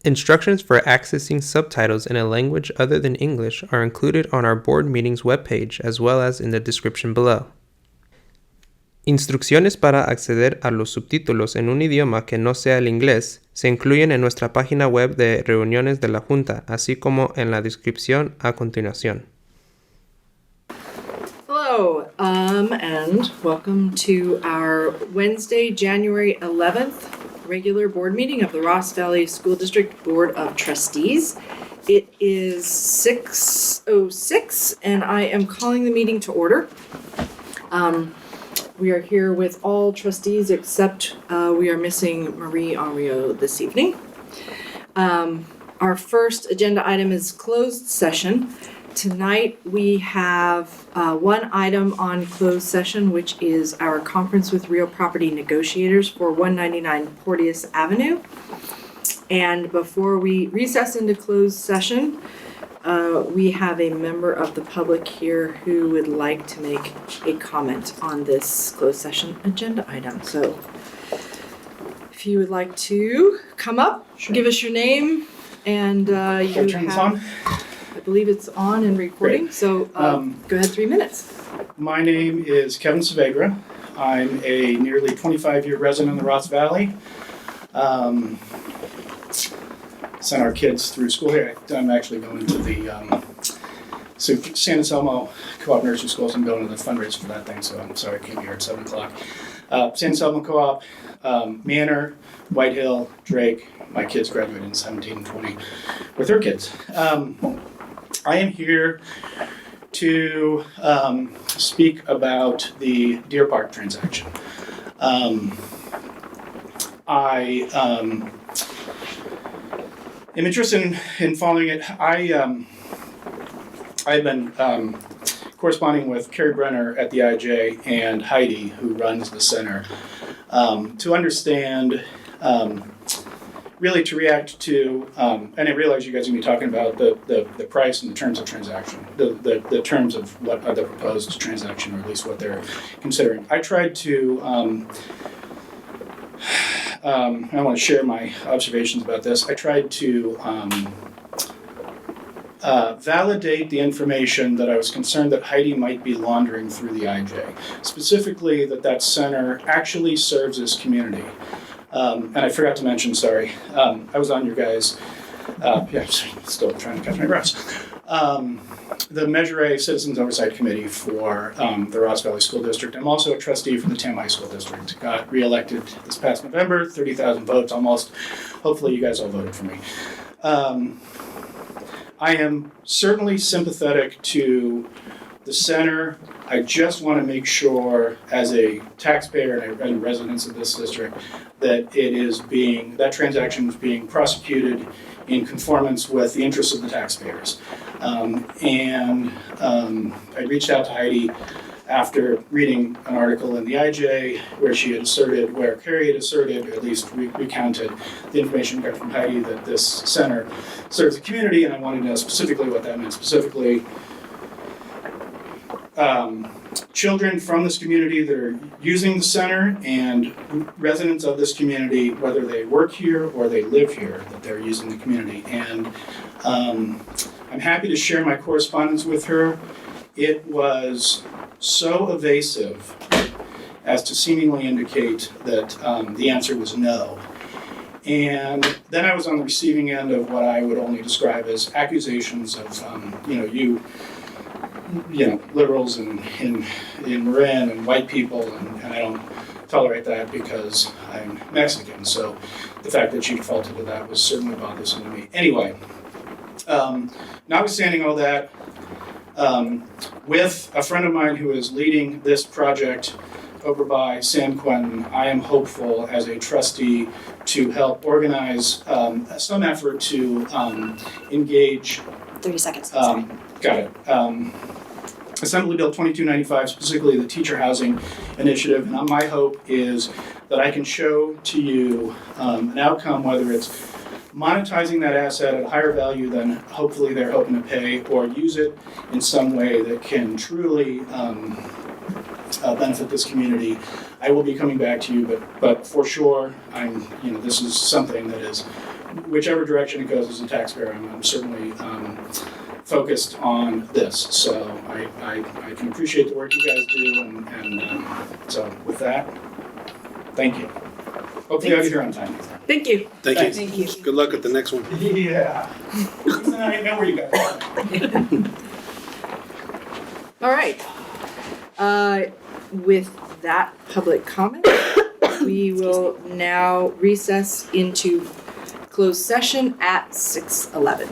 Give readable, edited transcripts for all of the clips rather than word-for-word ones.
Instructions for accessing subtitles in a language other than English are included on our board meetings webpage as well as in the description below. Instrucciones para acceder a los subtítulos en un idioma que no sea el inglés se incluyen en nuestra página web de reuniones de la Junta, así como en la descripción a continuación. Hello, and welcome to our Wednesday, January 11th regular board meeting of the Ross Valley School District Board of Trustees. It is 6:06 and I am calling the meeting to order. We are here with all trustees except we are missing Marie Henriot this evening. Our first agenda item is closed session. Tonight we have one item on closed session, which is our conference with real property negotiators for 199 Porteous Avenue. And before we recess into closed session, we have a member of the public here who would like to make a comment on this closed session agenda item. So if you would like to come up, sure. Give us your name, and you turn this on? I believe it's on and recording, great. So go ahead, 3 minutes. My name is Kevin Saavedra. I'm a nearly 25-year resident in the Ross Valley. Sent our kids through school here. I'm actually going to the San Anselmo Co-op Nursery Schools. I'm going to the fundraiser for that thing, so I'm sorry I can't be here at 7 o'clock. San Anselmo Co-op, Manor, Whitehill, Drake. My kids graduated in 17 and 20 with their kids. I am here to speak about the Deer Park transaction. I am interested in following it. I've been corresponding with Carrie Brenner at the IJ and Heidi, who runs the center, to understand, really to react to, and I realize you guys are going to be talking about the price and the terms of transaction, the terms of what are the proposed transaction, or at least what they're considering. I tried to, I want to share my observations about this. I tried to validate the information that I was concerned that Heidi might be laundering through the IJ, specifically that center actually serves this community. And I forgot to mention, sorry, I was on your guys', still trying to catch my breath. The Measure A Citizens Oversight Committee for the Ross Valley School District. I'm also a trustee for the Tam High School District. Got reelected this past November, 30,000 votes almost. Hopefully you guys all voted for me. I am certainly sympathetic to the center. I just want to make sure, as a taxpayer and a resident of this district, that that transaction is being prosecuted in conformance with the interests of the taxpayers. I reached out to Heidi after reading an article in the IJ where Carrie had asserted, or at least recounted the information we got from Heidi, that this center serves the community, and I wanted to know specifically what that meant. Specifically, children from this community that are using the center and residents of this community, whether they work here or they live here, that they're using the community. And I'm happy to share my correspondence with her. It was so evasive as to seemingly indicate that the answer was no. And then I was on the receiving end of what I would only describe as accusations of, liberals in Marin and white people, and I don't tolerate that because I'm Mexican. So the fact that she defaulted to that was certainly bothersome to me. Anyway, notwithstanding all that, with a friend of mine who is leading this project over by San Quentin, I am hopeful as a trustee to help organize some effort to engage. 30 seconds. Got it. Assembly Bill 2295, specifically the teacher housing initiative. And my hope is that I can show to you an outcome, whether it's monetizing that asset at a higher value than hopefully they're hoping to pay, or use it in some way that can truly benefit this community. I will be coming back to you, but for sure, this is something that is whichever direction it goes as a taxpayer, I'm certainly focused on this. So I can appreciate the work you guys do, and so with that, thank you. Hopefully I'll get here on time. Thank you. Thank you. Thank you. Good luck at the next one. Yeah. I know where you guys are. All right. With that public comment, we will now recess into closed session at 6:11.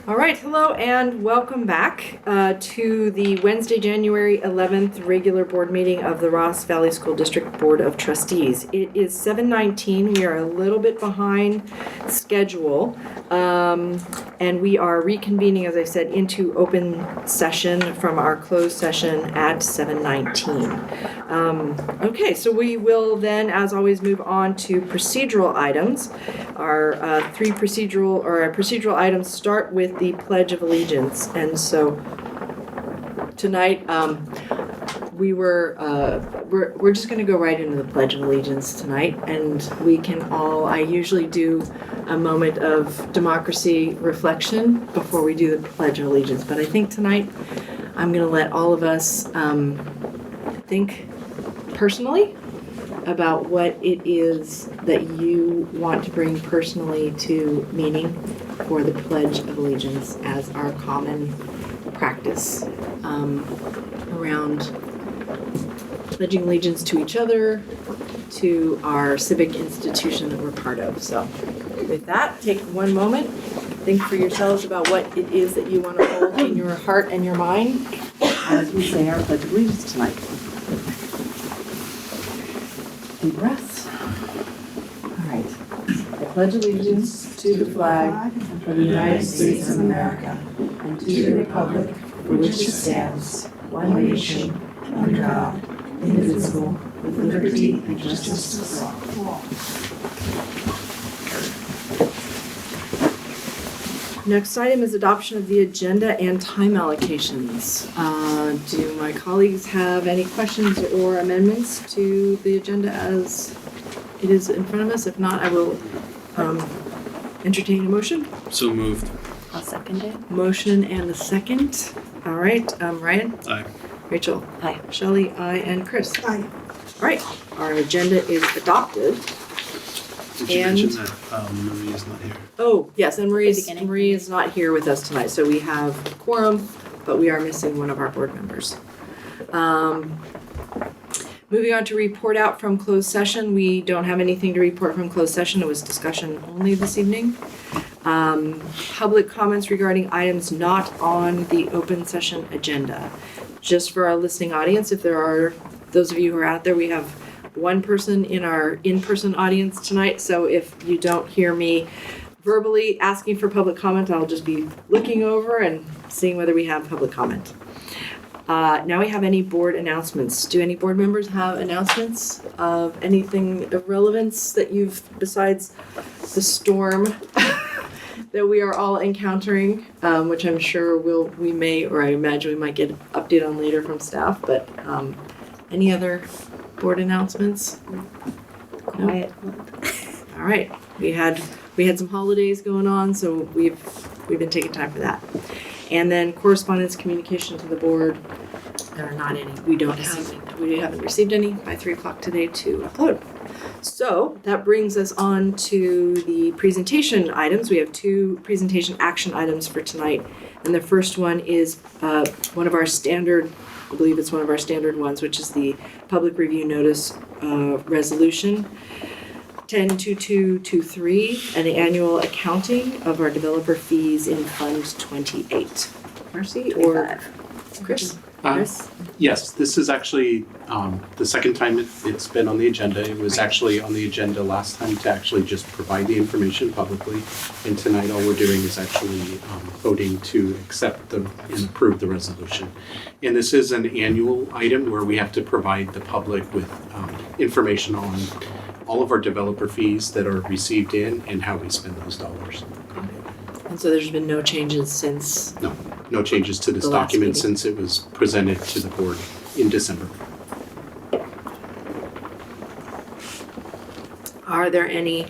All right, hello and welcome back to the Wednesday, January 11th regular board meeting of the Ross Valley School District Board of Trustees. It is 7:19. We are a little bit behind schedule, and we are reconvening, as I said, into open session from our closed session at 7:19. Okay, so we will then, as always, move on to procedural items. Our procedural items start with the Pledge of Allegiance, and so tonight we're just going to go right into the Pledge of Allegiance tonight, and we can all. I usually do a moment of democracy reflection before we do the Pledge of Allegiance, but I think tonight I'm going to let all of us think personally about what it is that you want to bring personally to meeting for the Pledge of Allegiance as our common practice around pledging allegiance to each other, to our civic institution that we're part of. So with that, take one moment, think for yourselves about what it is that you want to hold in your heart and your mind as we say our Pledge of Allegiance tonight. Deep breaths. All right. I pledge allegiance to the flag of the United States of America and to the republic for which it stands, one nation, under God, indivisible, with liberty and justice for all. Next item is adoption of the agenda and time allocations. Do my colleagues have any questions or amendments to the agenda as it is in front of us? If not, I will entertain a motion. So moved. I'll second it. Motion and a second. All right, Ryan? Aye. Rachel? Aye. Shelley? Aye. And Chris? Aye. All right, our agenda is adopted. Did you And- mention that Marie is not here? Oh, yes, and Marie beginning. is not here with us tonight, so we have a quorum, but we are missing one of our board members. Moving on to report out from closed session, we don't have anything to report from closed session. It was discussion only this evening. Public comments regarding items not on the open session agenda. Just for our listening audience, if there are those of you who are out there, we have one person in our in-person audience tonight, so if you don't hear me verbally asking for public comment, I'll just be looking over and seeing whether we have public comment. Now we have any board announcements. Do any board members have announcements of anything of relevance that you've, besides the storm that we are all encountering, which I'm sure we may, or I imagine we might get an update on later from staff, but any other board announcements? Quiet. All right, we had some holidays going on, so we've been taking time for that. And then correspondence, communication to the board. There are not any. We haven't received any by 3:00 today to upload. So that brings us on to the presentation items. We have two presentation action items for tonight, and the first one is one of our standard. I believe it's one of our standard ones, which is the public review notice resolution 102223 and the annual accounting of our developer fees in Fund 28. Marcy or Chris? Chris? Yes, this is actually the second time it's been on the agenda. It was actually on the agenda last time to actually just provide the information publicly. And tonight all we're doing is actually voting to accept and approve the resolution. And this is an annual item where we have to provide the public with information on all of our developer fees that are received in and how we spend those dollars. And so there's been no changes since. No changes to this The last document meeting. since it was presented to the board in December. Are there any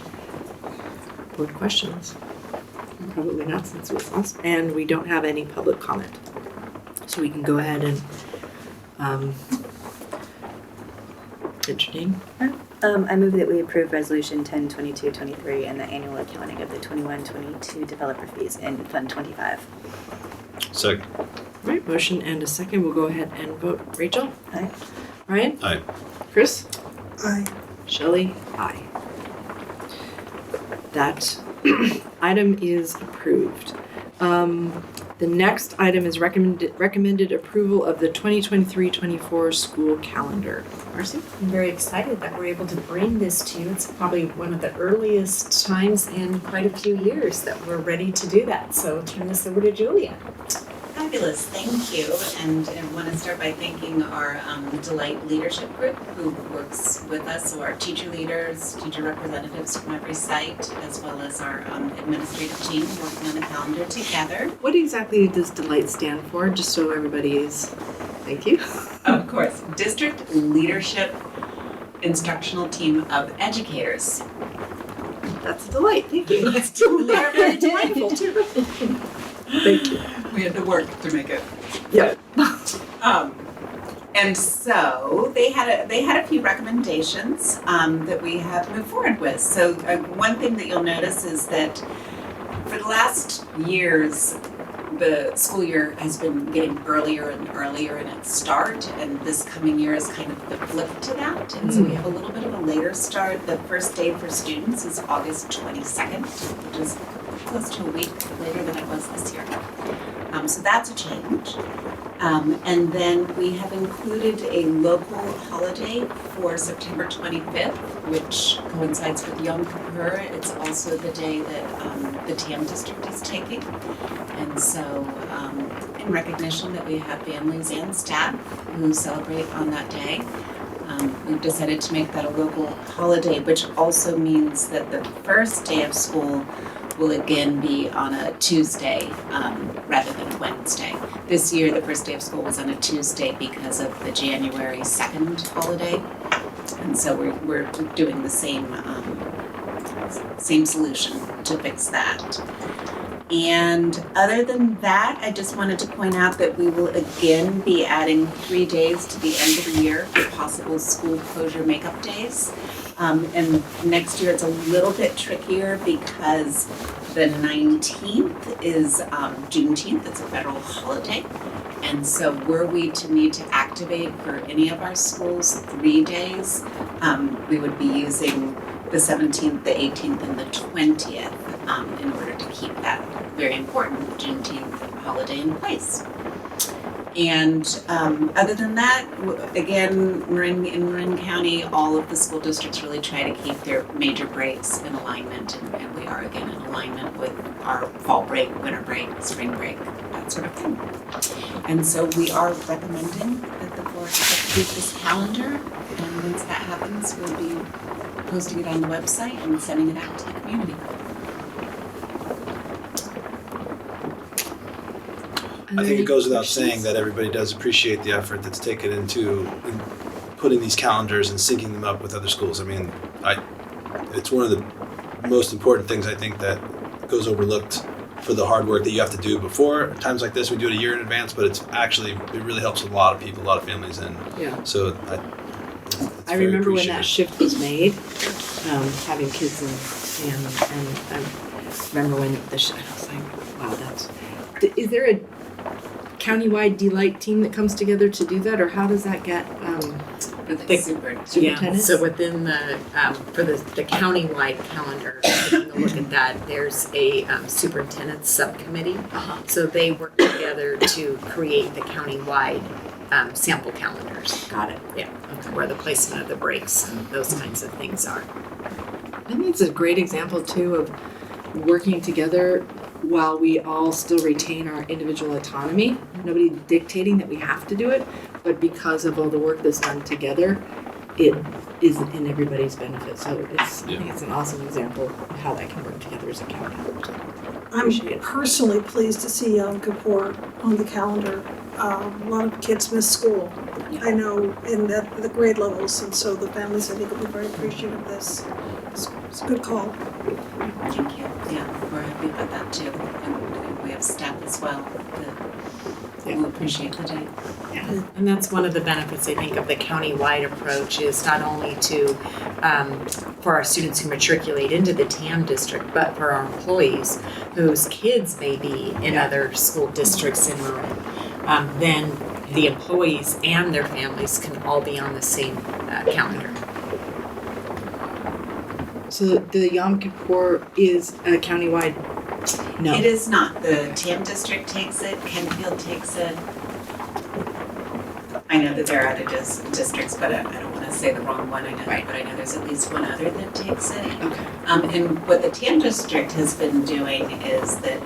board questions? Probably not, since it was us, and we don't have any public comment. So we can go ahead and entertain. I move that we approve Resolution 102223 and the annual accounting of the 21-22 developer fees in Fund 25. Second. Right, motion and a second. We'll go ahead and vote. Rachel? Aye. Ryan? Aye. Chris? Aye. Shelley? Aye. That item is approved. The next item is recommended approval of the 2023-24 school calendar. Marcy? I'm very excited that we're able to bring this to you. It's probably one of the earliest times in quite a few years that we're ready to do that. So I'll turn this over to Julia. Fabulous, thank you. And I want to start by thanking our Delight Leadership Group who works with us, so our teacher leaders, teacher representatives from every site, as well as our administrative team working on the calendar together. What exactly does DELIGHT stand for, just so everybody is, thank you. Of course, District Leadership Instructional Team of Educators. That's a delight, thank you. They're very delightful too. Thank you. We had to work to make it. Yeah. And so they had a few recommendations that we have moved forward with. So one thing that you'll notice is that for the last years, the school year has been getting earlier and earlier in its start, and this coming year is kind of the flip to that. And so we have a little bit of a later start. The first day for students is August 22nd, which is close to a week later than it was this year. So that's a change. And then we have included a local holiday for September 25th, which coincides with Yom Kippur. It's also the day that the TM district is taking. And so in recognition that we have families and staff who celebrate on that day, we've decided to make that a local holiday, which also means that the first day of school will again be on a Tuesday rather than Wednesday. This year, the first day of school was on a Tuesday because of the January 2nd holiday. And so we're doing the same solution to fix that. And other than that, I just wanted to point out that we will again be adding 3 days to the end of the year for possible school closure makeup days. And next year it's a little bit trickier because the 19th is Juneteenth, it's a federal holiday. And so were we to need to activate for any of our schools 3 days, we would be using the 17th, the 18th, and the 20th in order to keep that very important Juneteenth holiday in place. And other than that, again, in Marin County, all of the school districts really try to keep their major breaks in alignment, and we are again in alignment with our fall break, winter break, spring break, that sort of thing. And so we are recommending that the board approve this calendar, and once that happens, we'll be posting it on the website and sending it out to the community. I think it goes without saying that everybody does appreciate the effort that's taken into putting these calendars and syncing them up with other schools. I mean, it's one of the most important things I think that goes overlooked for the hard work that you have to do before. Times like this, we do it a year in advance, but it really helps a lot of people, a lot of families, and Yeah. so I remember when that shift was made, having kids and I remember when I was like, wow, is there a countywide DELIGHT team that comes together to do that, or how does that get superintendent? Yeah, so within the, for the countywide calendar, taking a look at that, there's a superintendent subcommittee. So they work together to create the countywide sample calendars. Got it. Yeah, where the placement of the breaks and those kinds of things are. I think it's a great example too of working together while we all still retain our individual autonomy. Nobody dictating that we have to do it, but because of all the work that's done together, it is in everybody's benefit. So I think it's an awesome example of how that can work together as a county. I'm personally pleased to see Yom Kippur on the calendar. A lot of kids miss school, I know, in the grade levels, and so the families, I think, will be very appreciative of this. It's a good call. Thank you. talk to, and we have staff as well that will appreciate the day. Yeah, and that's one of the benefits, I think, of the county-wide approach is not only to, for our students who matriculate into the TAM district, but for our employees whose kids may be in other school districts in Marin. Then the employees and their families can all be on the same calendar. So the Yom Kippur is a countywide? No. It is not. The TAM district takes it, Kenfield takes it. I know that there are other districts, but I don't want to say the wrong one. I know, Right. but I know there's at least one other that takes it. Okay. And what the TAM district has been doing is that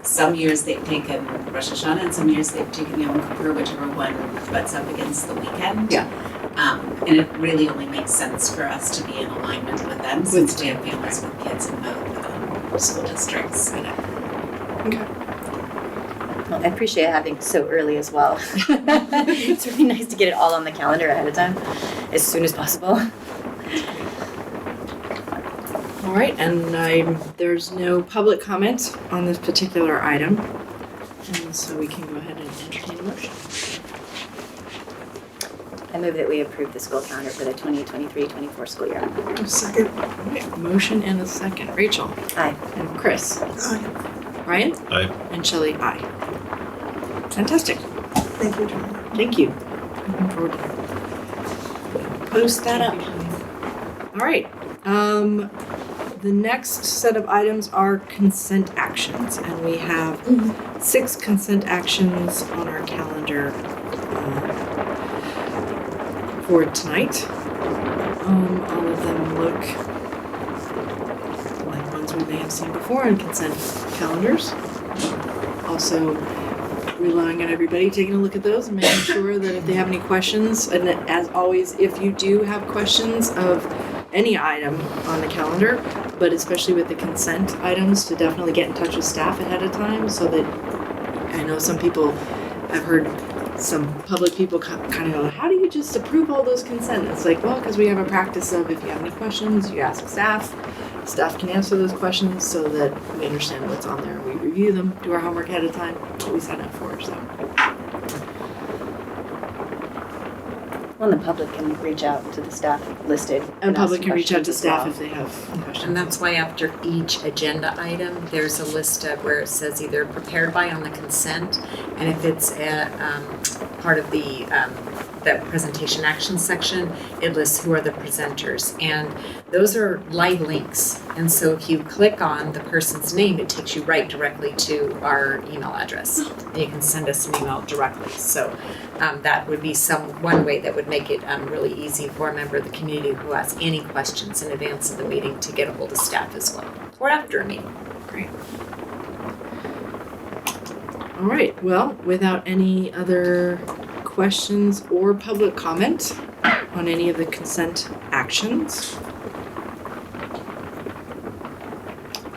some years they've taken Rosh Hashanah and some years they've taken Yom Kippur, whichever one butts up against the weekend. Yeah. And it really only makes sense for us to be in alignment with them since we have families with kids in both school districts. Okay. Well, I appreciate having so early as well. It's really nice to get it all on the calendar ahead of time, as soon as possible. All right, and there's no public comment on this particular item, and so we can go ahead and entertain a motion. I move that we approve the school calendar for the 2023-24 school year. Second. All right, motion and a second. Rachel Aye. and Chris. Aye. Ryan? Aye. And Shelley, aye. Fantastic. Thank you, John. Thank you. Looking forward to post that up. All right. The next set of items are consent actions, and we have 6 consent actions on our calendar for tonight. All of them look like ones we may have seen before on consent calendars. Also, relying on everybody taking a look at those and making sure that if they have any questions, and as always, if you do have questions of any item on the calendar, but especially with the consent items, to definitely get in touch with staff ahead of time so that I know some people have heard some public people kind of go, how do you just approve all those consent? It's like, well, because we have a practice of if you have any questions, you ask staff. Staff can answer those questions so that we understand what's on there. We review them, do our homework ahead of time, what we sign up for. So. Well, the public can reach out to the staff listed. And public ask can reach out to questions as staff well. if they have questions. And that's why after each agenda item, there's a list of where it says either prepared by on the consent, and if it's a part of the presentation action section, it lists who are the presenters. And those are live links. And so if you click on the person's name, it takes you right directly to our email address. And you can send us an email directly. So that would be one way that would make it really easy for a member of the community who has any questions in advance of the meeting to get a hold of staff as well, or after a meeting. Great. All right, well, without any other questions or public comment on any of the consent actions,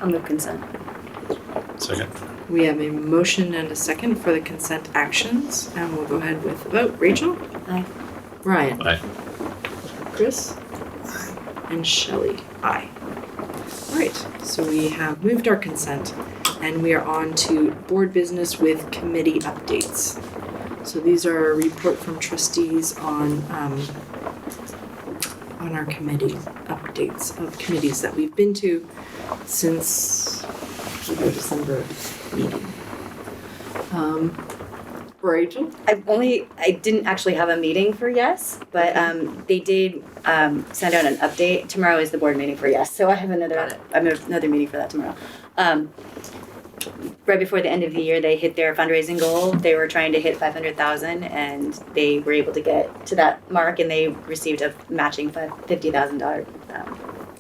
I'll move consent. Second. we have a motion and a second for the consent actions, and we'll go ahead with the vote. Rachel? Aye. Ryan? Aye. Chris? And Shelley? Aye. All right, so we have moved our consent, and we are on to board business with committee updates. So these are a report from trustees on our committee updates of committees that we've been to since the December meeting. Rachel? I didn't actually have a meeting for Yes, but they did send out an update. Tomorrow is the board meeting for Yes, so I have another meeting for that tomorrow. Right before the end of the year, they hit their fundraising goal. They were trying to hit 500,000, and they were able to get to that mark, and they received a matching $50,000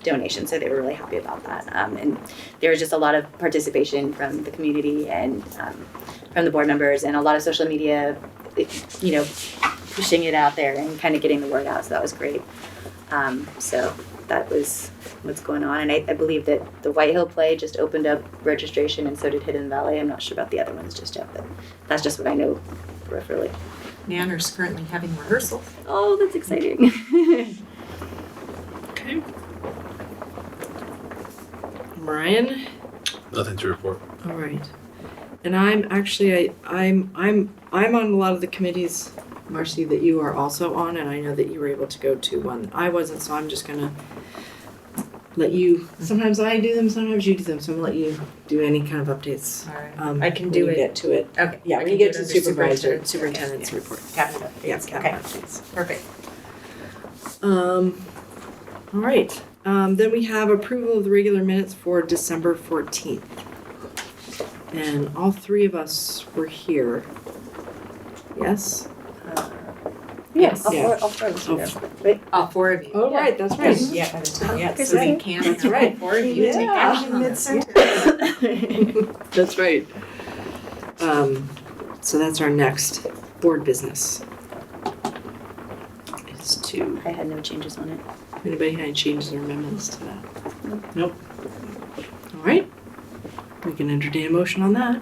donation. So they were really happy about that. And there was just a lot of participation from the community and from the board members, and a lot of social media, pushing it out there and kind of getting the word out. So that was great. So that was what's going on. And I believe that the White Hill play just opened up registration, and so did Hidden Valley. I'm not sure about the other ones just yet, but that's just what I know peripherally. Nanner's currently having rehearsal. Oh, that's exciting. Okay. Brian? Nothing to report. All right. And I'm actually, I'm on a lot of the committees, Marcy, that you are also on, and I know that you were able to go to one. I wasn't, so I'm just gonna let you, sometimes I do them, sometimes you do them, so I'm gonna let you do any kind of updates. All right. I can do when it. you get to it. Okay. Yeah, I when can you do get it to under superintendent's Yeah. report. Cabinet updates. Yeah, cabinet Okay. updates. Perfect. All right. Then we have approval of the regular minutes for December 14th. And all three of us were here. Yes? Yes. Yeah. All four of us Oh. are there. Wait. All four of you. Oh, right, that's right. Yeah, yeah, Chris so is we in. can That's have all right. four of you take Yeah. action on this. Mid-sentence. That's right. So that's our next board business. Is to, I had no changes on it. anybody had any changes or amendments to that? Nope. All right. We can entertain a motion on that.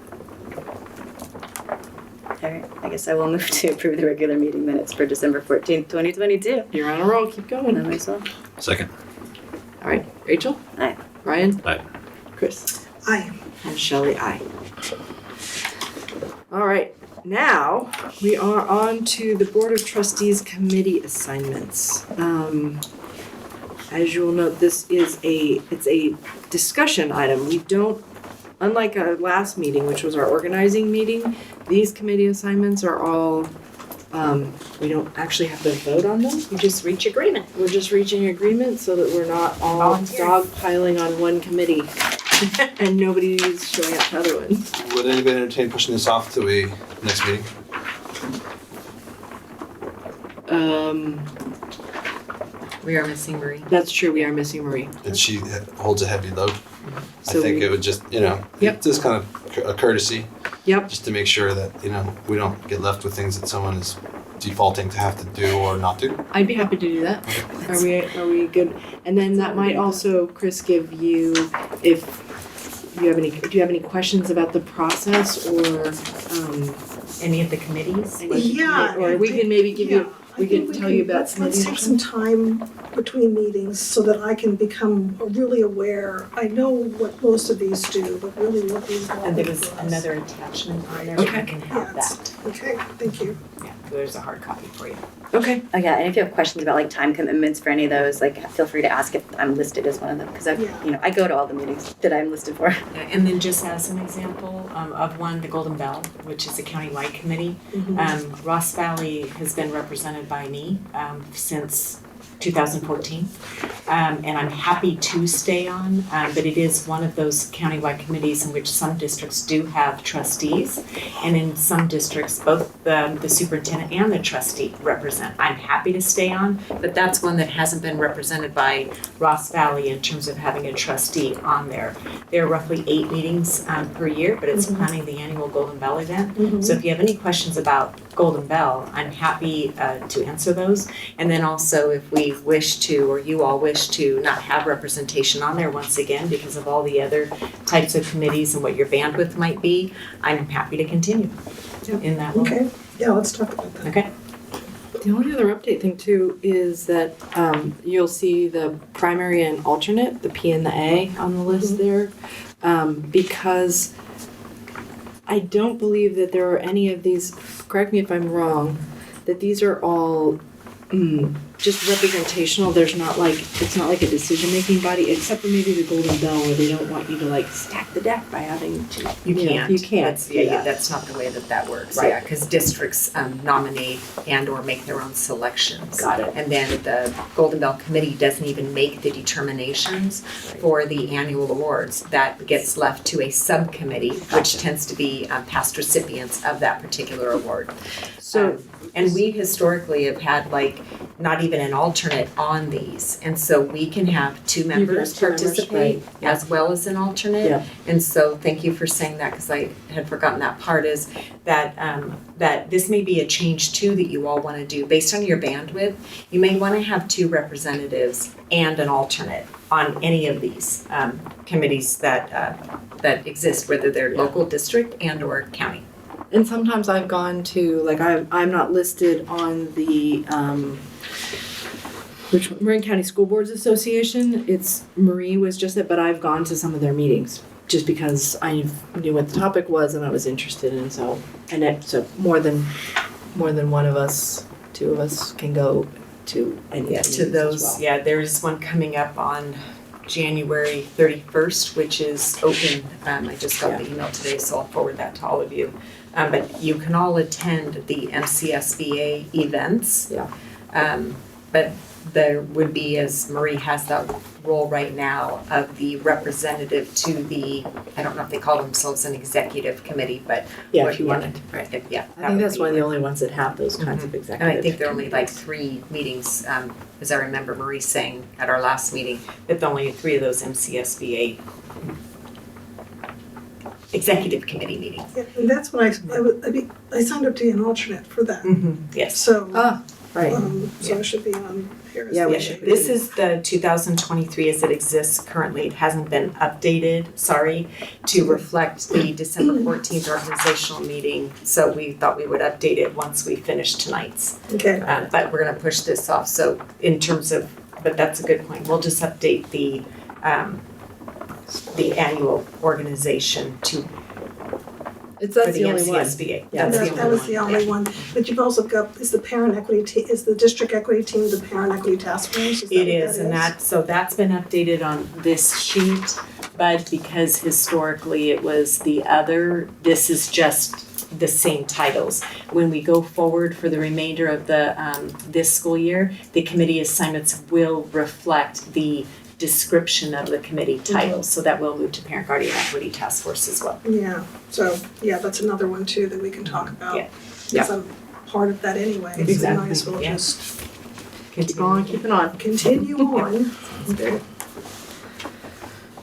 All right. I guess I will move to approve the regular meeting minutes for December 14th, 2022. You're on a roll, keep I going. myself. Second. All right, Rachel? Aye. Ryan? Aye. Chris? Aye. And Shelley, aye. All right, now we are on to the Board of Trustees committee assignments. As you will note, it's a discussion item. We don't, unlike our last meeting, which was our organizing meeting, these committee assignments are all, we don't actually have to vote on them. You just reach agreement. We're just reaching agreement so that we're not all Volunteer. dogpiling on one committee and nobody's showing up to other ones. Would anybody entertain pushing this off to a next meeting? We are missing Marie. That's true, we are missing Marie. And she holds a heavy load. So I think we- it would just, Yep. it's just kind of a courtesy, Yep, just to make sure that, we don't get left with things that someone is defaulting to have to do or not do. I'd be happy to do that. Are we good? And then that might also, Chris, give you, if you have do you have any questions about the process or, Any of the committees? Yeah. or we can maybe give you, Yeah, I we think can tell you about let's some of the take some time between meetings so that I can become really aware. I know what most of these do, but really what the involvement And there was was. another attachment on there, Okay. you can have Yeah, that. Okay, thank you. Yeah, there's a hard copy for you. Okay, Oh yeah, and if you have questions about like time commitments for any of those, like feel free to ask if I'm listed as one of them because Yeah. I go to all the meetings that I'm listed for. Yeah, and then just as an example of one, the Golden Bell, which is a countywide committee. Ross Valley has been represented by me since 2014. And I'm happy to stay on, but it is one of those countywide committees in which some districts do have trustees. And in some districts, both the superintendent and the trustee represent. I'm happy to stay on, but that's one that hasn't been represented by Ross Valley in terms of having a trustee on there. There are roughly 8 meetings per year, but it's planning the annual Golden Bell event. So if you have any questions about Golden Bell, I'm happy to answer those. And then also if we wish to, or you all wish to not have representation on there once again because of all the other types of committees and what your bandwidth might be, I'm happy to continue in that role. Okay, yeah, let's talk about that. Okay. the only other update thing too is that you'll see the primary and alternate, the P and the A on the list there, because I don't believe that there are any of these, correct me if I'm wrong, that these are all just representational. There's not like, it's not like a decision-making body, except for maybe the Golden Bell where they don't want you to like stack the deck by having to. You can't. You can't. That's, do that. that's not the way that works. Right. Yeah, because districts nominate and or make their own selections. Got it. And then the Golden Bell Committee doesn't even make the determinations for the annual awards. That gets left to a subcommittee, which tends to be past recipients of that particular award. So, And we historically have had like not even an alternate on these. And so we can have 2 members two members, participate right. as well as an alternate. Yeah. And so thank you for saying that because I had forgotten that part is that that this may be a change too that you all want to do based on your bandwidth. You may want to have 2 representatives and an alternate on any of these committees that exist, whether they're local, district, and or county. and sometimes I've gone to, like, I'm not listed on the, Marin County School Boards Association. It's, Marie was just it, but I've gone to some of their meetings. just because I knew what the topic was and I was interested in, so more than one of us, 2 of us can go to any of To those, there's one coming up on January 31st, which is open. I just got the email today, so I'll forward that to all of you. But you can all attend the MCSBA events. Yeah. But there would be, as Marie has that role right now, of the representative to the, I don't know if they call themselves an executive committee, but. Yeah, if you wanted. Right, I think that's one of the only ones that have those kinds of executive. And I think there are only like 3 meetings, as I remember Marie saying at our last meeting, that only 3 of those MCSBA executive committee meetings. Yeah, and that's what I signed up to be an alternate for that. Yes. So, Right. so I should be on here. Yeah, we Yeah, should. this is the 2023 as it exists currently. It hasn't been updated, to reflect the December 14th organizational meeting. So we thought we would update it once we finish tonight's. Okay. But we're gonna push this off. So in terms of, but that's a good point. We'll just update the annual organization to, That's for the the only one. MCSBA. Yeah, That's That, the that only was the one. only one. But you've also got, is the district equity team the parent equity task force? It is, and that's been updated on this sheet, but because historically it was the other, this is just the same titles. When we go forward for the remainder of the, this school year, the committee assignments will reflect the description of the committee titles, so that will move to parent guardian equity task force as well. Yeah, so, that's another one too that we can talk about. Yeah. Because I'm part of that anyway, so we Exactly, might as well yeah. just Keep on, keeping on. continue on.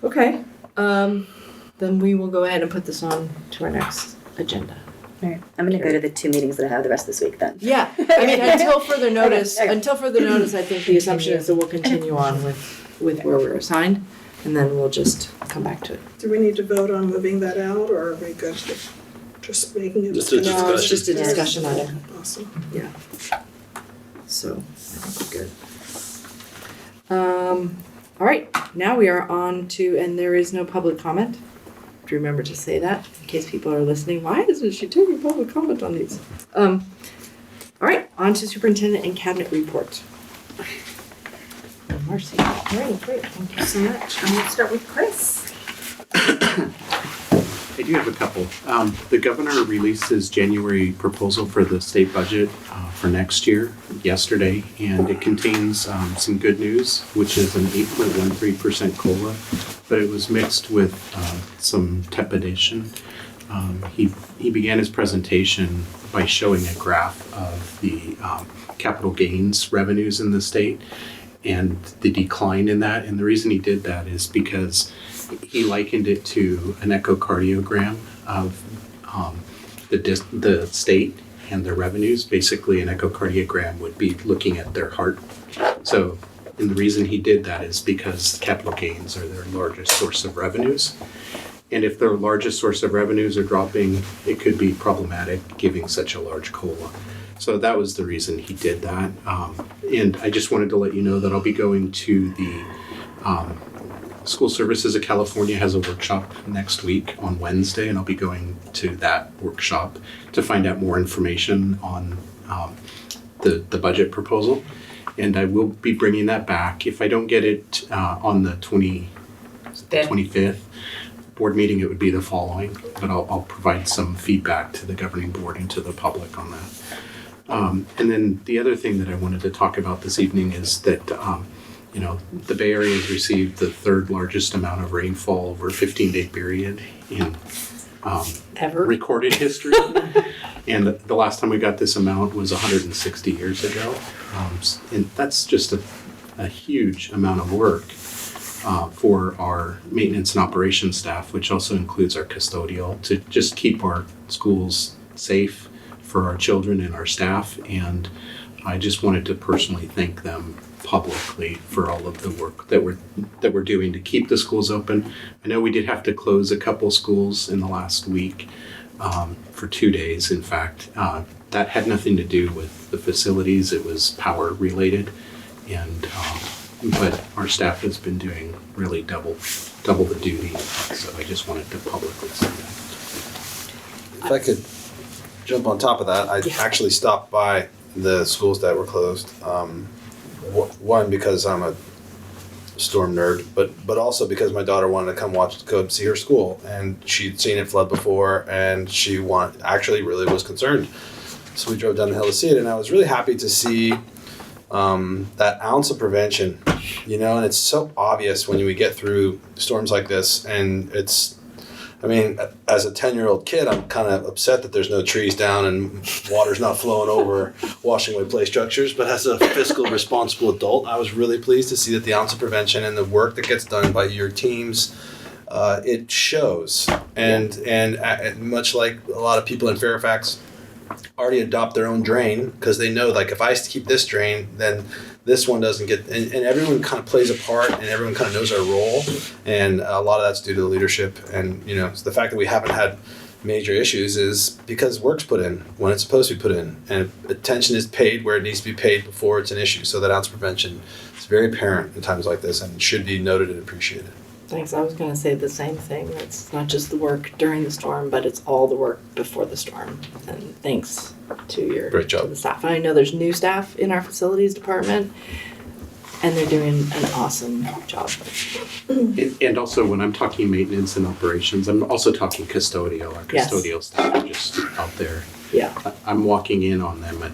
Okay, then we will go ahead and put this on to our next agenda. All right. I'm gonna go to the 2 meetings that I have the rest of this week then. Yeah, I mean, until further notice, Okay. I think the assumption is that we'll continue on with where we're assigned, and then we'll just come back to it. Do we need to vote on moving that out, or are we good with just making it? Just a No, it's discussion. just a discussion item, Awesome. so I think we're good. All right, now we are on to, and there is no public comment. Do you remember to say that, in case people are listening? Why isn't she taking public comment on these? All right, on to superintendent and cabinet report. Marcy. All right, great, thank you so much. I'm gonna start with Chris. I do have a couple. The governor released his January proposal for the state budget for next year yesterday, and it contains some good news, which is an 8.13% COLA, but it was mixed with some trepidation. He began his presentation by showing a graph of the capital gains revenues in the state and the decline in that. And the reason he did that is because he likened it to an echocardiogram of the state and their revenues. Basically, an echocardiogram would be looking at their heart. So, and the reason he did that is because capital gains are their largest source of revenues. And if their largest source of revenues are dropping, it could be problematic giving such a large COLA. So that was the reason he did that. And I just wanted to let you know that I'll be going to the School Services of California has a workshop next week on Wednesday, and I'll be going to that workshop to find out more information on the budget proposal. And I will be bringing that back. If I don't get it on the 25th board meeting, it would be the following, but I'll provide some feedback to the governing board and to the public on that. And then the other thing that I wanted to talk about this evening is that the Bay Area has received the 3rd largest amount of rainfall over a 15-day period in Ever? recorded history. And the last time we got this amount was 160 years ago. And that's just a huge amount of work for our maintenance and operations staff, which also includes our custodial, to just keep our schools safe for our children and our staff. And I just wanted to personally thank them publicly for all of the work that we're doing to keep the schools open. I know we did have to close a couple schools in the last week for 2 days. In fact, that had nothing to do with the facilities. It was power related, and but our staff has been doing really double double the duty. So I just wanted to publicly say that. If I could jump on top of that, I actually stopped by the schools that were closed. One, because I'm a storm nerd, but also because my daughter wanted to go see her school, and she'd seen it flood before, and she actually really was concerned. So we drove down the hill to see it, and I was really happy to see that ounce of prevention, and it's so obvious when we get through storms like this, and as a 10-year-old kid, I'm kind of upset that there's no trees down and water's not flowing over, washing away play structures. But as a fiscal responsible adult, I was really pleased to see that the ounce of prevention and the work that gets done by your teams, it shows. And much like a lot of people in Fairfax already adopt their own drain because they know, like, if I keep this drain, then this one doesn't get, and everyone kind of plays a part, and everyone kind of knows our role, and a lot of that's due to the leadership, and the fact that we haven't had major issues is because work's put in when it's supposed to be put in, and attention is paid where it needs to be paid before it's an issue. So that ounce of prevention is very apparent in times like this and should be noted and appreciated. Thanks. I was going to say the same thing. It's not just the work during the storm, but it's all the work before the storm. And thanks to Great job. to the staff. And I know there's new staff in our facilities department, and they're doing an awesome job. And also, when I'm talking maintenance and operations, I'm also talking custodial. Our custodial staff are just out there. Yeah. I'm walking in on them at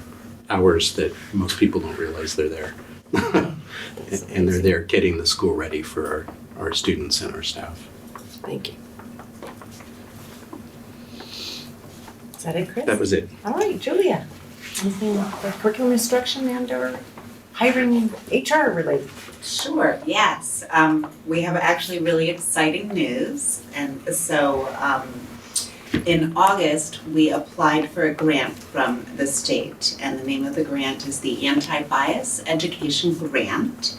hours that most people don't realize they're there. And they're there getting the school ready for our students and our staff. Thank you. Is that it, Chris? That was it. All right, Julia. Anything for curriculum instruction and/or hiring HR related? Sure, yes. We have actually really exciting news. And so in August, we applied for a grant from the state. And the name of the grant is the Anti-Bias Education Grant.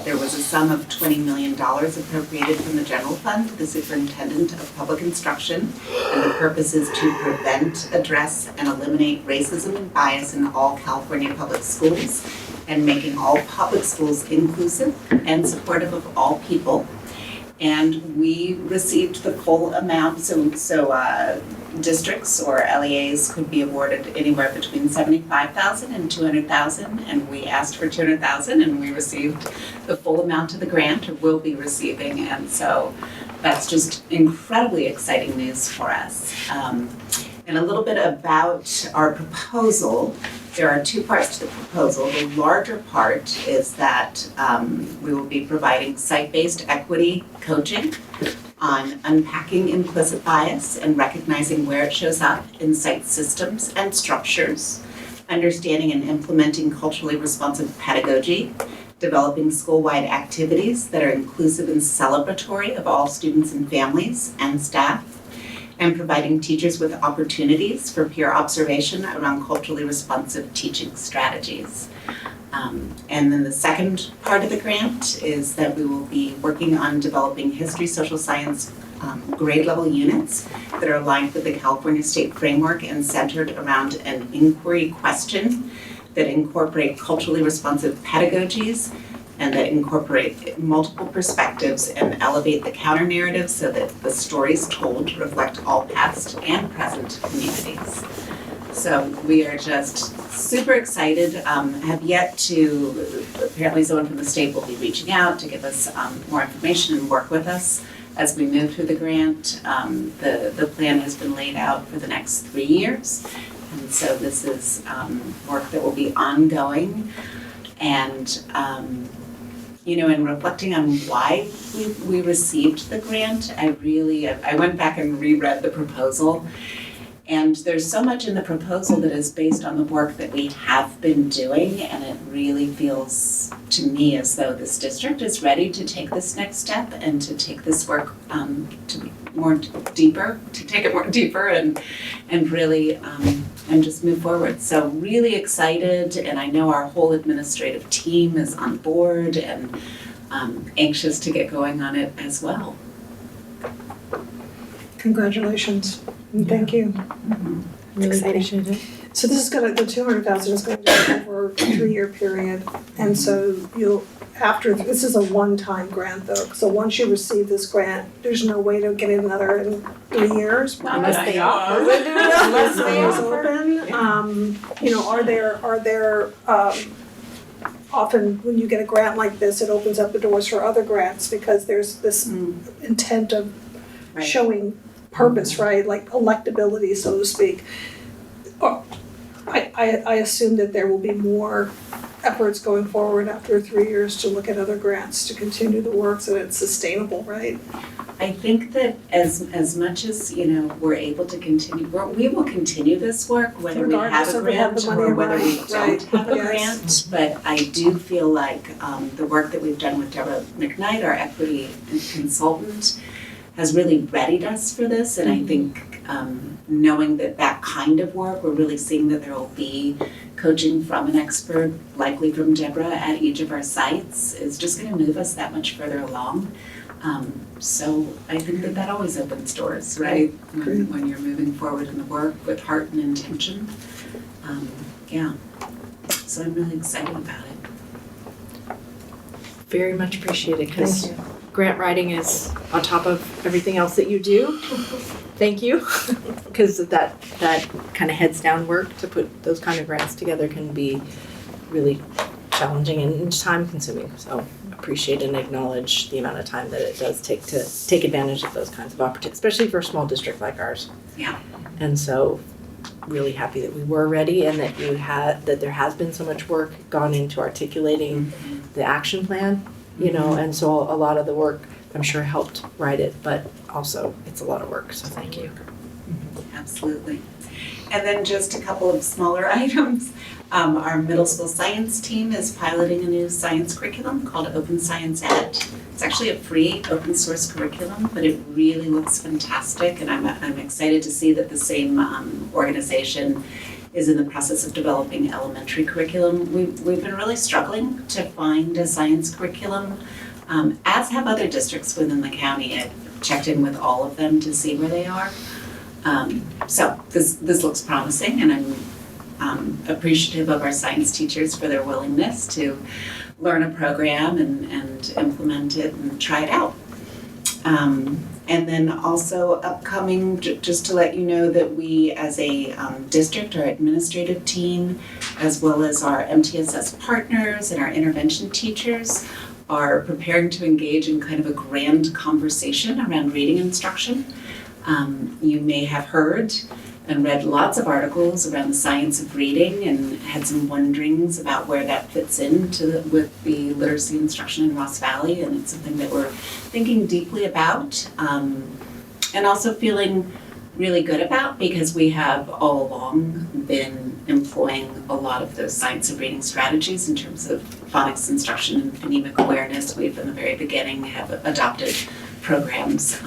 There was a sum of $20 million appropriated from the general fund to the Superintendent of Public Instruction, and the purpose is to prevent, address, and eliminate racism and bias in all California public schools, and making all public schools inclusive and supportive of all people. And we received the full amount, so districts or LEAs could be awarded anywhere between $75,000 and $200,000, and we asked for $200,000, and we received the full amount of the grant, or will be receiving, and so that's just incredibly exciting news for us. And a little bit about our proposal. There are two parts to the proposal. The larger part is that we will be providing site-based equity coaching on unpacking implicit bias and recognizing where it shows up in site systems and structures, understanding and implementing culturally responsive pedagogy, developing school-wide activities that are inclusive and celebratory of all students and families and staff, and providing teachers with opportunities for peer observation around culturally responsive teaching strategies. And then the second part of the grant is that we will be working on developing history, social science grade level units that are aligned with the California State Framework and centered around an inquiry question that incorporate culturally responsive pedagogies and that incorporate multiple perspectives and elevate the counter narrative so that the stories told reflect all past and present communities. So we are just super excited, have yet to, apparently someone from the state will be reaching out to give us more information and work with us as we move through the grant. The plan has been laid out for the next 3 years. And so this is work that will be ongoing. And in reflecting on why we received the grant, I went back and reread the proposal. And there's so much in the proposal that is based on the work that we have been doing, and it really feels to me as though this district is ready to take this next step and to take this work to take it more deeper and really and just move forward. So really excited, and I know our whole administrative team is on board and anxious to get going on it as well. Congratulations, and thank you. Really appreciate it. So this is the $200,000 is going to be over a 3-year period, and so after, this is a one-time grant though, so once you receive this grant, there's no way to get another in 3 years? Unless they offer. Unless they is open, you know, are there, often when you get a grant like this, it opens up the doors for other grants because there's this intent of Right. showing purpose, right, like electability, so to speak. I assume that there will be more efforts going forward after 3 years to look at other grants to continue the work so that it's sustainable, right? I think that as much as, you know, we're able to continue, we will continue this work whether we Regardless have a of we have grant the money or or whether we not, don't right, have a yes. grant. But I do feel like the work that we've done with Deborah McKnight, our equity consultant, has really readied us for this. And I think knowing that kind of work, we're really seeing that there will be coaching from an expert, likely from Deborah, at each of our sites, is just going to move us that much further along. So I think that always opens doors, right? When you're moving forward in the work with heart and intention. Yeah. So I'm really excited about it. Very much appreciated, because Thank you. grant writing is on top of everything else that you do. Thank you, because that kind of heads down work to put those kind of grants together can be really challenging and time consuming. So appreciate and acknowledge the amount of time that it does take to take advantage of those kinds of opportunities, especially for a small district like ours. Yeah. And so really happy that we were ready and that that there has been so much work gone into articulating the action plan, you know, and so a lot of the work I'm sure helped write it, but also it's a lot of work, so thank you. Absolutely. And then just a couple of smaller items. Our middle school science team is piloting a new science curriculum called Open Science Ed. It's actually a free open source curriculum, but it really looks fantastic, and I'm excited to see that the same organization is in the process of developing elementary curriculum. We've been really struggling to find a science curriculum, as have other districts within the county. I've checked in with all of them to see where they are. So this looks promising, and I'm appreciative of our science teachers for their willingness to learn a program and implement it and try it out. And then also upcoming, just to let you know that we as a district, our administrative team, as well as our MTSS partners and our intervention teachers, are preparing to engage in kind of a grand conversation around reading instruction. You may have heard and read lots of articles around the science of reading and had some wonderings about where that fits into with the literacy instruction in Ross Valley, and it's something that we're thinking deeply about and also feeling really good about, because we have all along been employing a lot of those science of reading strategies in terms of phonics instruction and phonemic awareness. We from the very beginning have adopted programs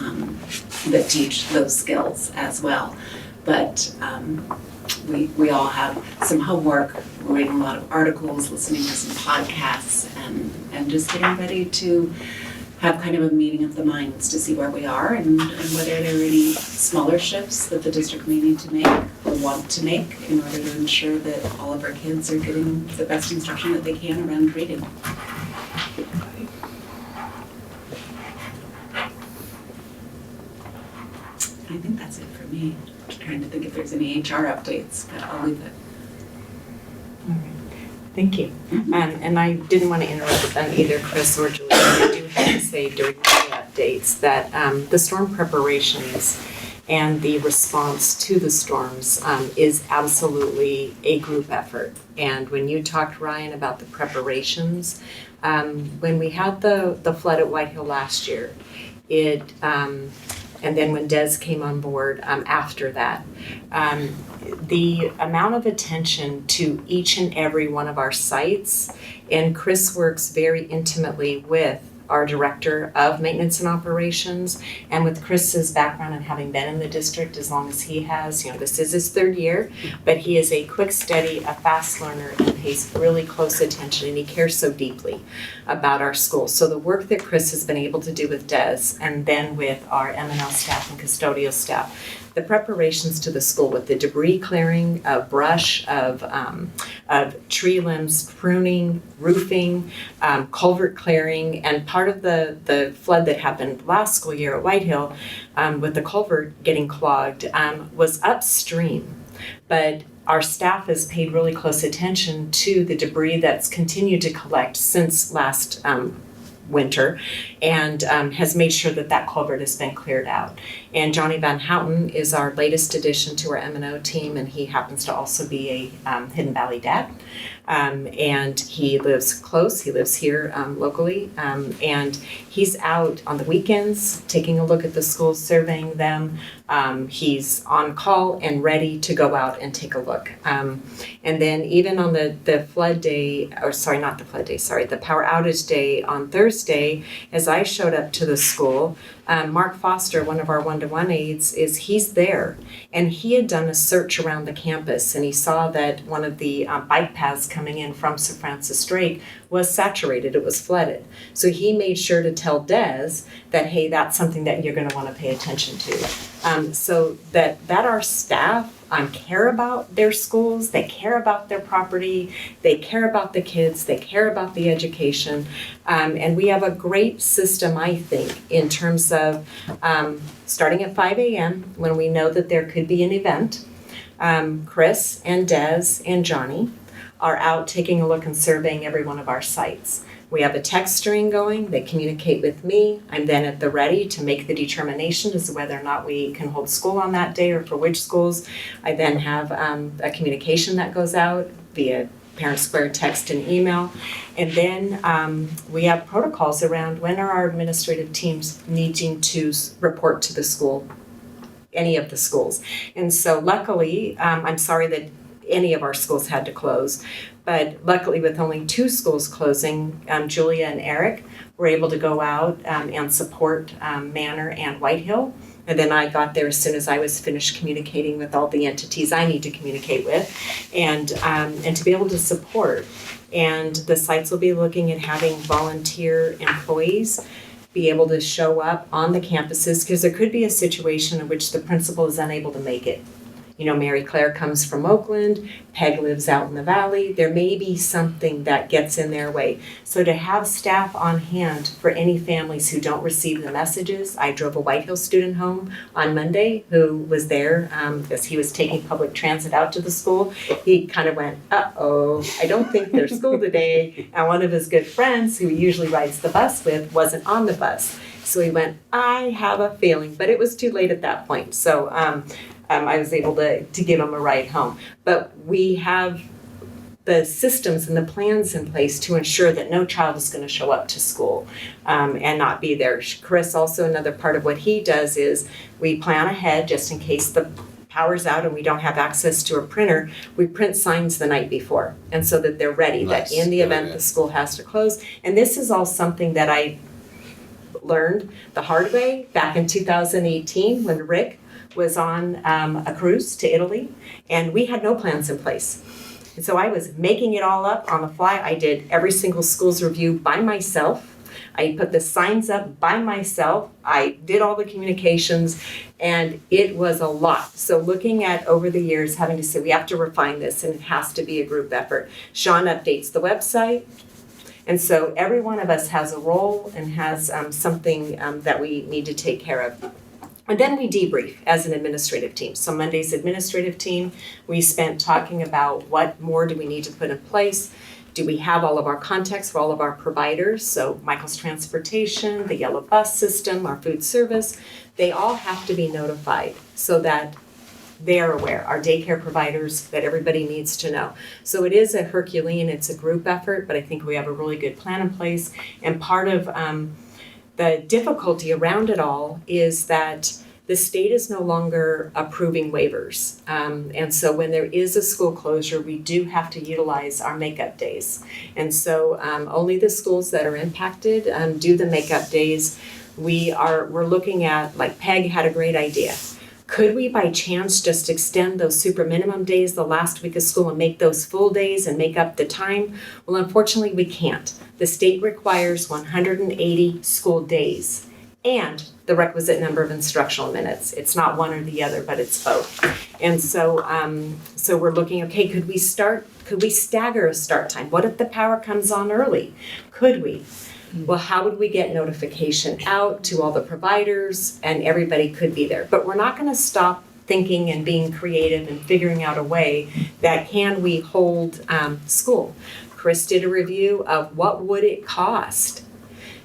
that teach those skills as well. But we all have some homework. We're reading a lot of articles, listening to some podcasts, and just getting ready to have kind of a meeting of the minds to see where we are and whether there are any smaller shifts that the district may need to make or want to make in order to ensure that all of our kids are getting the best instruction that they can around reading. I think that's it for me. I'm trying to think if there's any HR updates, but I'll leave it. All right. Thank you. And I didn't want to interrupt either Chris or Julie. I do have to say during the updates that the storm preparations and the response to the storms is absolutely a group effort. And when you talked, Ryan, about the preparations, when we had the flood at White Hill last year, and then when Des came on board after that, the amount of attention to each and every one of our sites, and Chris works very intimately with our director of maintenance and operations, and with Chris's background and having been in the district as long as he has, you know, this is his 3rd year, but he is a quick study, a fast learner, and pays really close attention, and he cares so deeply about our schools. So the work that Chris has been able to do with Des, and then with our M&L staff and custodial staff, the preparations to the school with the debris clearing, of brush, of tree limbs, pruning, roofing, culvert clearing, and part of the flood that happened last school year at White Hill with the culvert getting clogged was upstream. But our staff has paid really close attention to the debris that's continued to collect since last winter, and has made sure that that culvert has been cleared out. And Johnny Van Houten is our latest addition to our M&O team, and he happens to also be a Hidden Valley dad. And he lives close, he lives here locally, and he's out on the weekends taking a look at the schools, surveying them. He's on call and ready to go out and take a look. And then even on the flood day, or sorry, not the flood day, sorry, the power outage day on Thursday, as I showed up to the school, Mark Foster, one of our one-to-one aides, he's there. And he had done a search around the campus, and he saw that one of the bike paths coming in from Sir Francis Drake was saturated, it was flooded. So he made sure to tell Des that, hey, that's something that you're gonna wanna pay attention to. So that our staff care about their schools, they care about their property, they care about the kids, they care about the education. And we have a great system, I think, in terms of starting at 5 a.m. when we know that there could be an event. Chris and Des and Johnny are out taking a look and surveying every one of our sites. We have a text string going, they communicate with me. I'm then at the ready to make the determination as to whether or not we can hold school on that day or for which schools. I then have a communication that goes out via Parent Square text and email. And then we have protocols around when are our administrative teams needing to report to the school, any of the schools. And so luckily, I'm sorry that any of our schools had to close. But luckily, with only 2 schools closing, Julia and Eric were able to go out and support Manor and White Hill. And then I got there as soon as I was finished communicating with all the entities I need to communicate with, and to be able to support. And the sites will be looking at having volunteer employees be able to show up on the campuses, because there could be a situation in which the principal is unable to make it. You know, Mary Claire comes from Oakland, Peg lives out in the valley. There may be something that gets in their way. So to have staff on hand for any families who don't receive the messages. I drove a White Hill student home on Monday who was there as he was taking public transit out to the school. He kind of went, uh-oh, I don't think there's school today. And one of his good friends who he usually rides the bus with wasn't on the bus. So he went, I have a feeling, but it was too late at that point. So I was able to give him a ride home. But we have the systems and the plans in place to ensure that no child is going to show up to school and not be there. Chris, also another part of what he does is we plan ahead just in case the power's out and we don't have access to a printer. We print signs the night before, and so that they're ready, Nice. that in the event the school has to close. And this is all something that I learned the hard way back in 2018 when Rick was on a cruise to Italy, and we had no plans in place. And so I was making it all up on the fly. I did every single school's review by myself. I put the signs up by myself. I did all the communications, and it was a lot. So looking at over the years, having to say, we have to refine this, and it has to be a group effort. Sean updates the website. And so every one of us has a role and has something that we need to take care of. And then we debrief as an administrative team. So Monday's administrative team, we spent talking about what more do we need to put in place. Do we have all of our contacts for all of our providers? So Michael's Transportation, the yellow bus system, our food service, they all have to be notified so that they're aware, our daycare providers, that everybody needs to know. So it is a Herculean, it's a group effort, but I think we have a really good plan in place. And part of the difficulty around it all is that the state is no longer approving waivers. And so when there is a school closure, we do have to utilize our makeup days. And so only the schools that are impacted do the makeup days. We're looking at, like Peg had a great idea. Could we by chance just extend those super minimum days the last week of school and make those full days and make up the time? Well, unfortunately, we can't. The state requires 180 school days. and the requisite number of instructional minutes. It's not one or the other, but it's both. And so, so we're looking, okay, could we stagger a start time? What if the power comes on early? Could we? Well, how would we get notification out to all the providers, and everybody could be there? But we're not going to stop thinking and being creative and figuring out a way that can we hold school. Chris did a review of what would it cost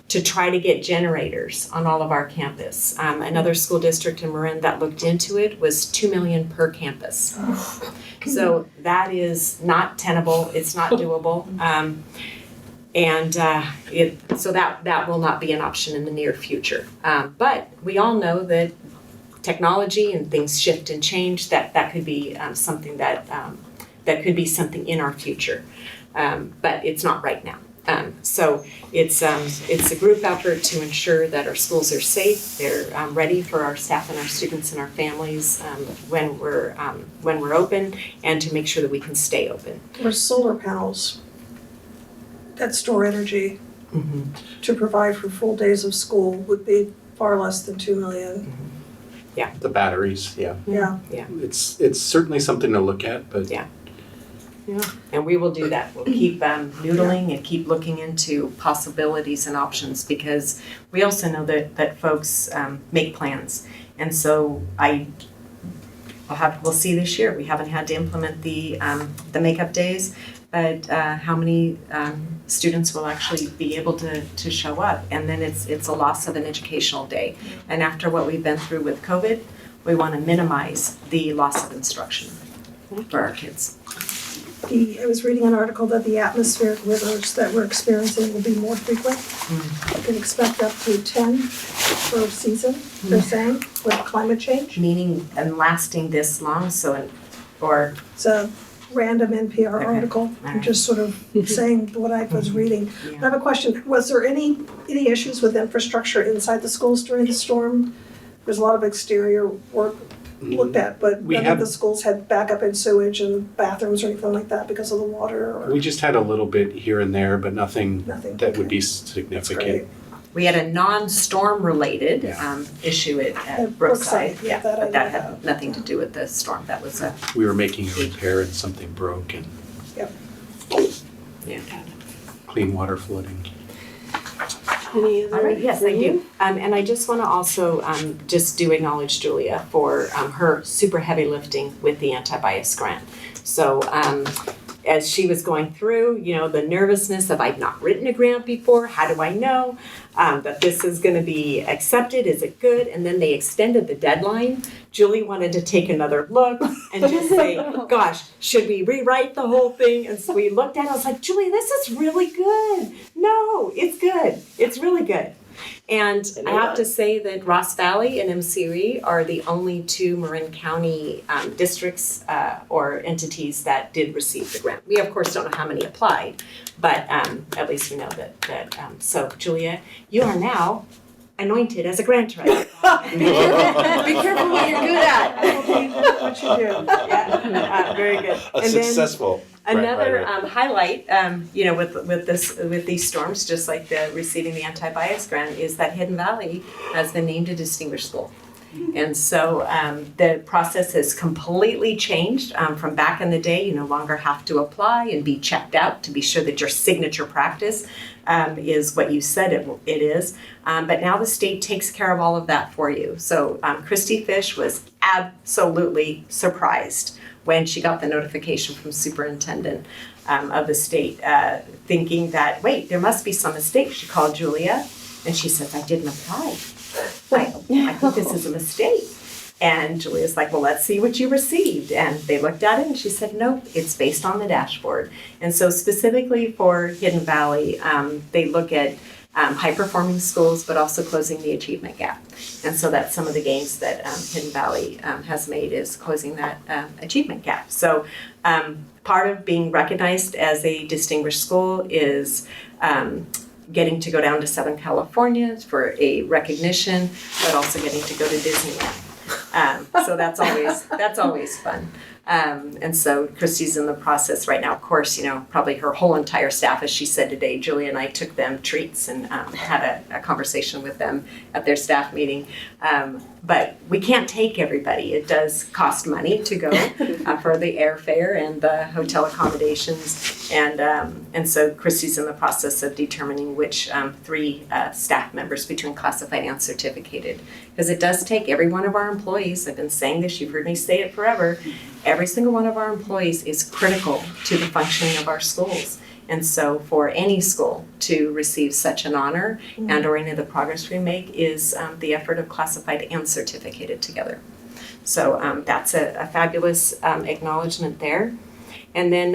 to try to get generators on all of our campus. Another school district in Marin that looked into it was $2 million per campus. So that is not tenable. It's not doable. So that will not be an option in the near future. But we all know that technology and things shift and change. That could be something that could be something in our future, but it's not right now. So it's a group effort to ensure that our schools are safe. They're ready for our staff and our students and our families when we're open, and to make sure that we can stay open. Or solar panels that store energy to provide for full days of school would be far less than $2 million. The batteries, yeah. Yeah. It's certainly something to look at, but Yeah. And we will do that. We'll keep noodling and keep looking into possibilities and options, because we also know that folks make plans. And so we'll see this year. We haven't had to implement the makeup days, but how many students will actually be able to show up? And then it's a loss of an educational day. And after what we've been through with COVID, we want to minimize the loss of instruction for our kids. I was reading an article that the atmospheric rivers that we're experiencing will be more frequent. You can expect up to 10 per season, they're saying, with climate change. Meaning and lasting this long, It's a random NPR article. I'm just sort of saying what I was reading. I have a question. Was there any issues with infrastructure inside the schools during the storm? There's a lot of exterior work looked at, but none of the schools had backup in sewage and bathrooms or anything like that because of the water? Or? we just had a little bit here and there, but nothing that would be significant. We had a non-storm related issue at Brookside. But that had nothing to do with the storm. That was We were making a repair and something broke, and clean water flooding. Any other? All right, yes, I do. And I just want to also just acknowledge Julia for her super heavy lifting with the anti-bias grant. So as she was going through, the nervousness of I've not written a grant before, how do I know that this is going to be accepted? Is it good? And then they extended the deadline. Julie wanted to take another look and just say, gosh, should we rewrite the whole thing? And so we looked at it, I was like, Julie, this is really good. No, it's good. It's really good. And I have to say that Ross Valley and MCRE are the only two Marin County districts or entities that did receive the grant. We, of course, don't know how many applied, but at least we know that. So, Julia, you are now anointed as a grant writer. Be careful what you're good at. What you do. Very good. Successful. Another highlight, with these storms, just like receiving the anti-bias grant, is that Hidden Valley has been named a distinguished school. And so the process has completely changed from back in the day. You no longer have to apply and be checked out to be sure that your signature practice is what you said it is. But now the state takes care of all of that for you. So Christy Fish was absolutely surprised when she got the notification from Superintendent of the state, thinking that, wait, there must be some mistake. She called Julia and she says, I didn't apply. I think this is a mistake. And Julia's like, well, let's see what you received. And they looked at it and she said, nope, it's based on the dashboard. And so specifically for Hidden Valley, they look at high-performing schools, but also closing the achievement gap. And so that's some of the gains that Hidden Valley has made, is closing that achievement gap. So part of being recognized as a distinguished school is getting to go down to Southern California for a recognition, but also getting to go to Disneyland. So that's always fun. And so Christy's in the process right now. Of course, probably her whole entire staff, as she said today, Julia and I took them treats and had a conversation with them at their staff meeting. But we can't take everybody. It does cost money to go for the airfare and the hotel accommodations. And so Christy's in the process of determining which 3 staff members between classified and certificated. Because it does take every one of our employees, I've been saying this, you've heard me say it forever, every single one of our employees is critical to the functioning of our schools. And so for any school to receive such an honor and or any of the progress we make is the effort of classified and certificated together. So that's a fabulous acknowledgement there. And then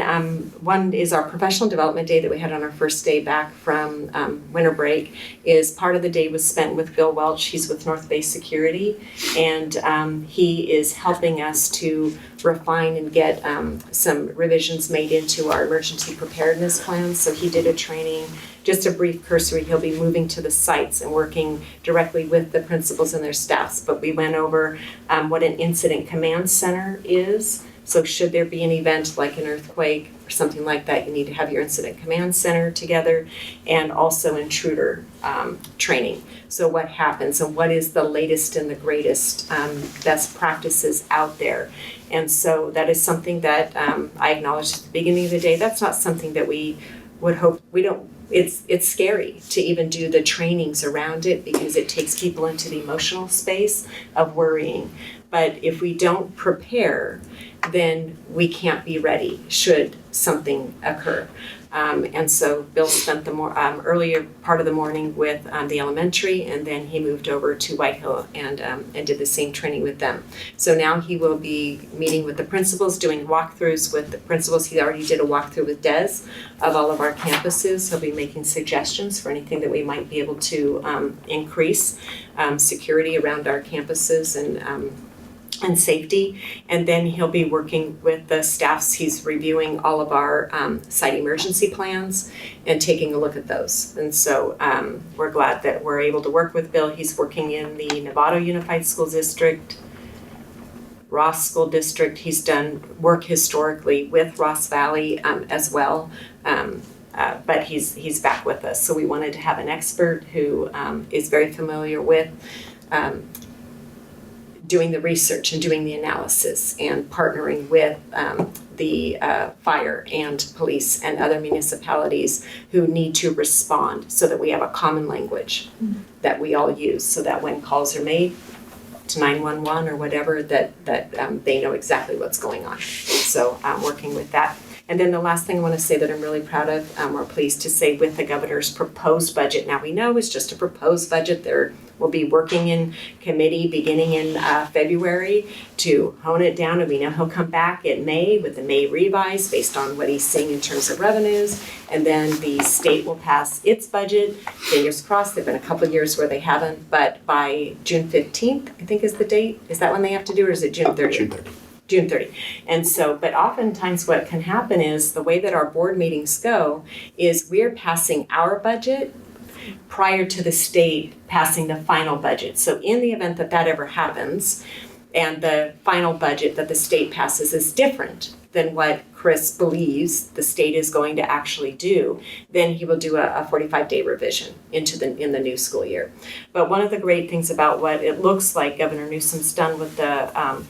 one is our professional development day that we had on our first day back from winter break. Is part of the day was spent with Bill Welch. He's with North Bay Security, and he is helping us to refine and get some revisions made into our emergency preparedness plans. So he did a training, just a brief cursory. He'll be moving to the sites and working directly with the principals and their staffs. But we went over what an incident command center is. So should there be an event like an earthquake or something like that, you need to have your incident command center together, and also intruder training. So what happens and what is the latest and the greatest best practices out there. And so that is something that I acknowledged at the beginning of the day. That's not something that we would hope, it's scary to even do the trainings around it because it takes people into the emotional space of worrying. But if we don't prepare, then we can't be ready should something occur. And so Bill spent the earlier part of the morning with the elementary, and then he moved over to Whitehill and did the same training with them. So now he will be meeting with the principals, doing walkthroughs with the principals. He already did a walkthrough with Des of all of our campuses. He'll be making suggestions for anything that we might be able to increase security around our campuses and safety. And then he'll be working with the staffs. He's reviewing all of our site emergency plans and taking a look at those. And so we're glad that we're able to work with Bill. He's working in the Novato Unified School District, Ross School District. He's done work historically with Ross Valley as well. But he's back with us. So we wanted to have an expert who is very familiar with doing the research and doing the analysis and partnering with the fire and police and other municipalities who need to respond so that we have a common language that we all use so that when calls are made to 911 or whatever that they know exactly what's going on. So I'm working with that. And then the last thing I want to say that I'm really proud of, we're pleased to say with the governor's proposed budget, now we know it's just a proposed budget. We'll be working in committee beginning in February to hone it down, and we know he'll come back in May with the May revise based on what he's seeing in terms of revenues, and then the state will pass its budget. Fingers crossed, there've been a couple of years where they haven't, but by June 15th, I think is the date. Is that when they have to do it, or is it June 30th? June 30th. June 30. And so, but oftentimes what can happen is the way that our board meetings go is we're passing our budget prior to the state passing the final budget. So in the event that that ever happens and the final budget that the state passes is different than what Chris believes the state is going to actually do, then he will do a 45-day revision in the new school year. But one of the great things about what it looks like Governor Newsom's done with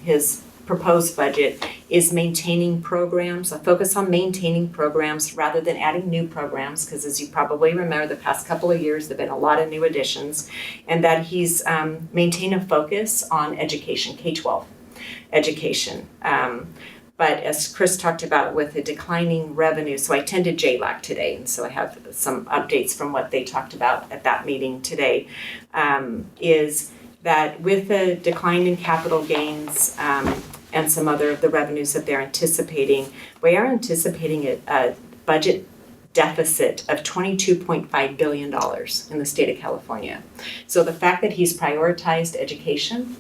his proposed budget is maintaining programs, a focus on maintaining programs rather than adding new programs, because as you probably remember, the past couple of years, there have been a lot of new additions, and that he's maintained a focus on education, K-12 education. But as Chris talked about with the declining revenue, so I attended JLAC today, and so I have some updates from what they talked about at that meeting today, is that with the decline in capital gains and some other of the revenues that they're anticipating, we are anticipating a budget deficit of $22.5 billion in the state of California. So the fact that he's prioritized education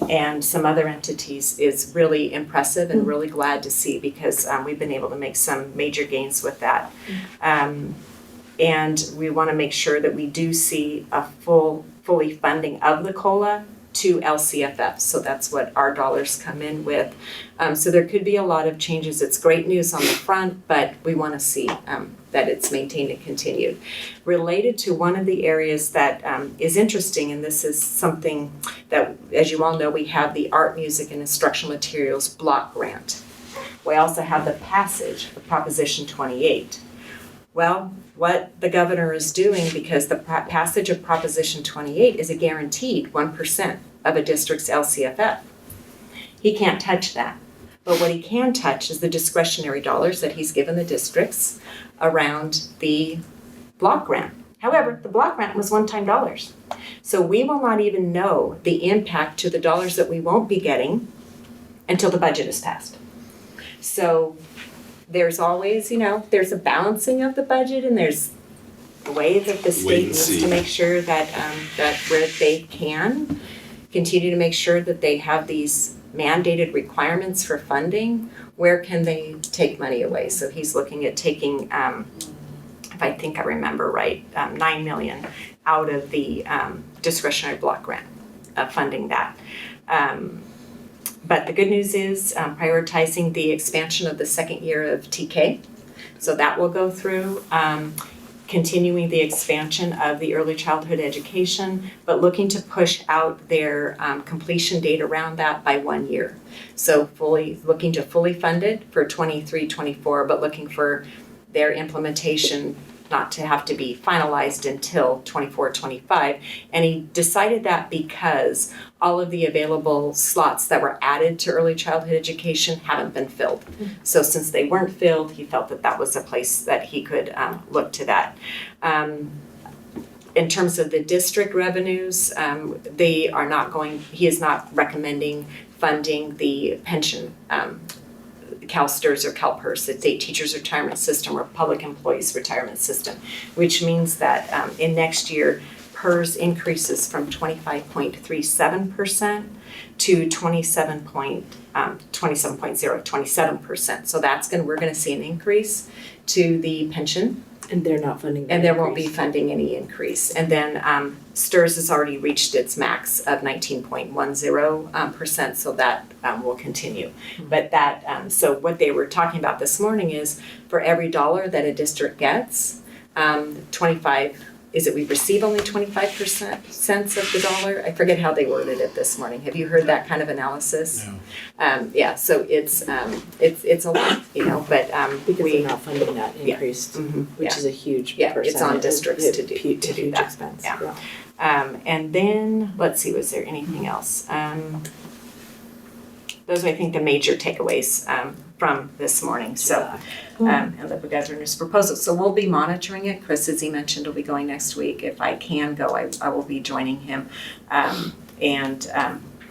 and some other entities is really impressive and really glad to see, because we've been able to make some major gains with that. And we want to make sure that we do see a fully funding of the COLA to LCFF. So that's what our dollars come in with. So there could be a lot of changes. It's great news on the front, but we want to see that it's maintained and continued. Related to one of the areas that is interesting, and this is something that, as you all know, we have the art, music, and instructional materials block grant. We also have the passage of Proposition 28. Well, what the governor is doing, because the passage of Proposition 28 is a guaranteed 1% of a district's LCFF. He can't touch that. But what he can touch is the discretionary dollars that he's given the districts around the block grant. However, the block grant was one-time dollars. So we will not even know the impact to the dollars that we won't be getting until the budget is passed. So there's always, there's a balancing of the budget, and there's a way that the state needs to make sure that where they can continue to make sure that they have these mandated requirements for funding, where can they take money away? So he's looking at taking, if I think I remember right, $9 million out of the discretionary block grant, funding that. But the good news is prioritizing the expansion of the second year of TK. So that will go through. Continuing the expansion of the early childhood education, but looking to push out their completion date around that by 1 year. So looking to fully fund it for 23-24, but looking for their implementation not to have to be finalized until 24-25. And he decided that because all of the available slots that were added to early childhood education haven't been filled. So since they weren't filled, he felt that that was a place that he could look to that. In terms of the district revenues, he is not recommending funding the pension CalSTRS or CalPERS, the State Teachers Retirement System or Public Employees Retirement System, which means that in next year, PERS increases from 25.37% to 27%. So we're going to see an increase to the pension. And they're not funding. And there won't be funding any increase. And then STRS has already reached its max of 19.10%, so that will continue. But that, so what they were talking about this morning is for every dollar that a district gets, we receive only 25% of the dollar? I forget how they worded it this morning. Have you heard that kind of analysis? No. Yeah, so it's a lot, but Because they're not funding that increase, which is a huge percentage. It's on districts to do huge that. expense. Yeah. And then, let's see, was there anything else? Those are, I think, the major takeaways from this morning. So, and the governor's proposal. So we'll be monitoring it. Chris, as he mentioned, will be going next week. If I can go, I will be joining him. And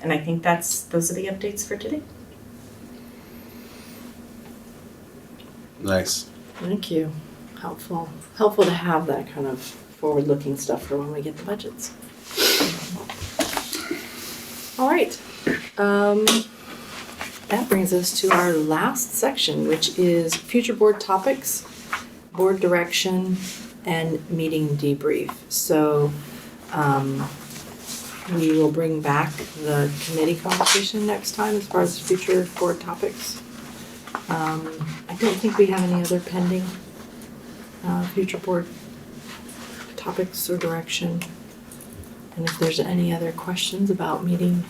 I think those are the updates for today. Nice. Thank you. Helpful to have that kind of forward-looking stuff for when we get the budgets. All right. That brings us to our last section, which is future board topics, board direction, and meeting debrief. So we will bring back the committee conversation next time as far as future board topics. I don't think we have any other pending future board topics or direction. And if there's any other questions about meeting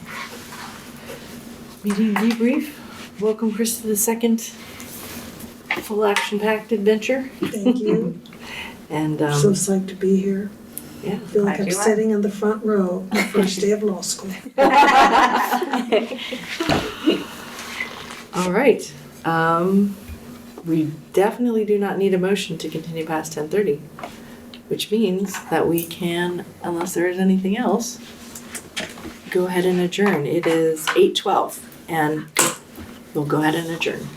debrief, welcome Chris to the second full action-packed adventure. Thank you. And So psyched to be here. yeah. I feel like I'm sitting in the front row the first day of law school. All right. We definitely do not need a motion to continue past 10:30, which means that we can, unless there is anything else, go ahead and adjourn. It is 8:12, and we'll go ahead and adjourn.